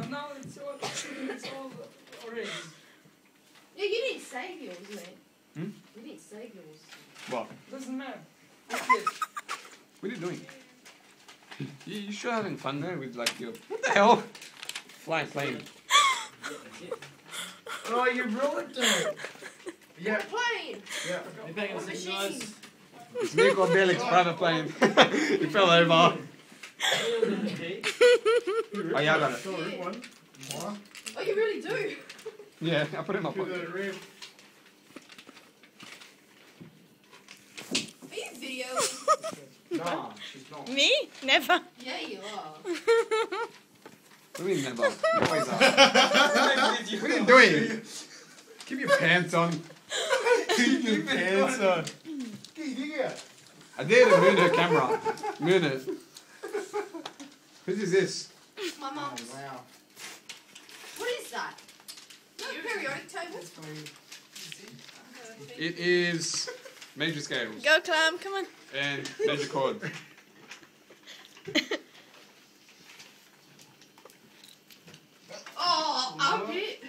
But now it's all orange. Yeah, you didn't save yours, mate. Hmm? You didn't save yours. What? Doesn't matter. Okay. What are you doing? You sure having fun there with like your... What the hell? Flying plane. Oh, you ruined it. Yeah. Plane! Yeah. We're back in the Machine. guys. It's Nico Belik's private plane. He fell over. Oh yeah, I got it. Sorry, one. What? Oh, you really do? Yeah, I put it in my Give pocket. it a rip. Are you videoing? Nah, she's not. Me? Never. Yeah, you are. What do you mean never? You always are. What are you doing? Keep your pants on. Keep your pants on. I did a moon her camera. Moon it. Whose is this? My mum's. Wow. What is that? No periodic table? It is major scales Go, Clam, come on. and major chord. Oh, I'll get it.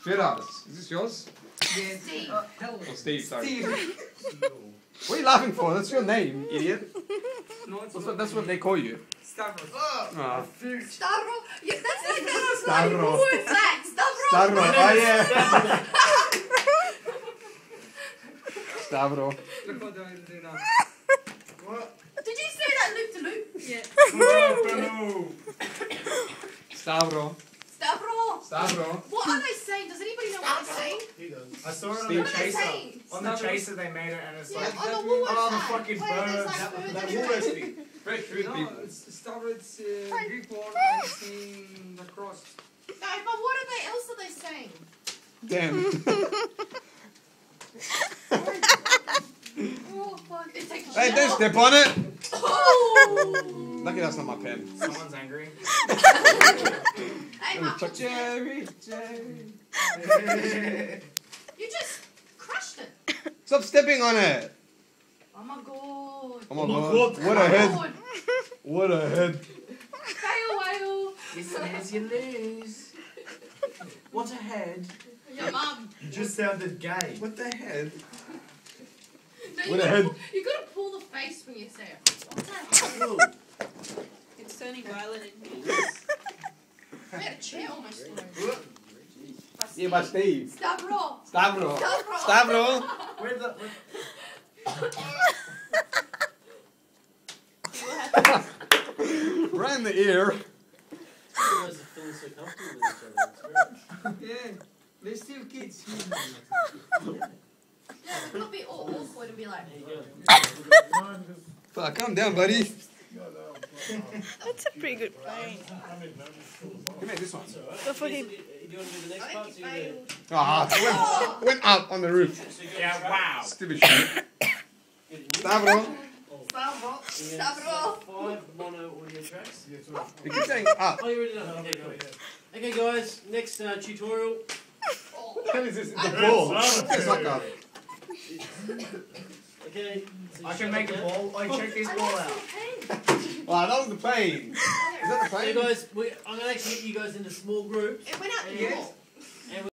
Shit artist. Is this yours? Steve. Hell. Or Steve, sorry. Steve. What are you laughing for? That's your name, idiot. No, it's That's what they call you. Stavros. Ah. Stavro. Yeah, that's like Stavro. who is that? Stavro. Stavro. Oh yeah. Stavro. Look what I do now. What? Did you say that loop to loop? Yeah. No. Stavro. Stavro. Stavro. What are they saying? Does anybody know what they're saying? He does. I saw it on Steve. the What are they chaser. saying? On the chaser, they made it, and it's Yeah, like, on the Woolworths oh, the ad. fucking Where there's birds. like birds That everywhere. Woolworths thing. Fresh food No, people. it's Stavros Greek word and seeing the cross. No, but what are they else are they saying? Damn. Oh fuck! It takes a Hey, shit. don't step on it. Oh! Lucky that's not my pen. Someone's angry. Hey, Mark, Jerry, Jerry. you just crushed it. Stop stepping on it. Oh my god. Oh my Oh my god. God. What a head. God. What a head. Fail whale. As you lose. What a head. Your mum. You just sounded gay. What the head? No, What a head. You gotta pull the face when you say it. What's that? It's turning violent in here. We had a chair almost thrown. Yeah, but Steve. Stavro. Stavro. Stavro. Stavro. Where's the... See what happens? Right in the ear. You guys are feeling so comfortable with each other. It's great. Yeah. They're still kids. Yeah, it's not be all awkward and be like. There you go. Fuck, calm down, buddy. That's a pretty good plane. Give me this one. Go for him. Do you want to do the I next think part? you So you failed. Ah, went up on the roof. Yeah, wow. Stupid shit. Stavro. Stavro. Stavro. 5 mono audio tracks. You keep saying up. Oh, you already done. Okay, cool. Okay, guys. Next tutorial. What the hell is this? It's a ball. It's like a... Okay. So I you can shut make that a down. ball. I check this I ball lost out. my pen. Wow, that was the plane. Is that the Okay, plane? guys. I'm going to actually get you guys into small groups. It went out the Yes. door.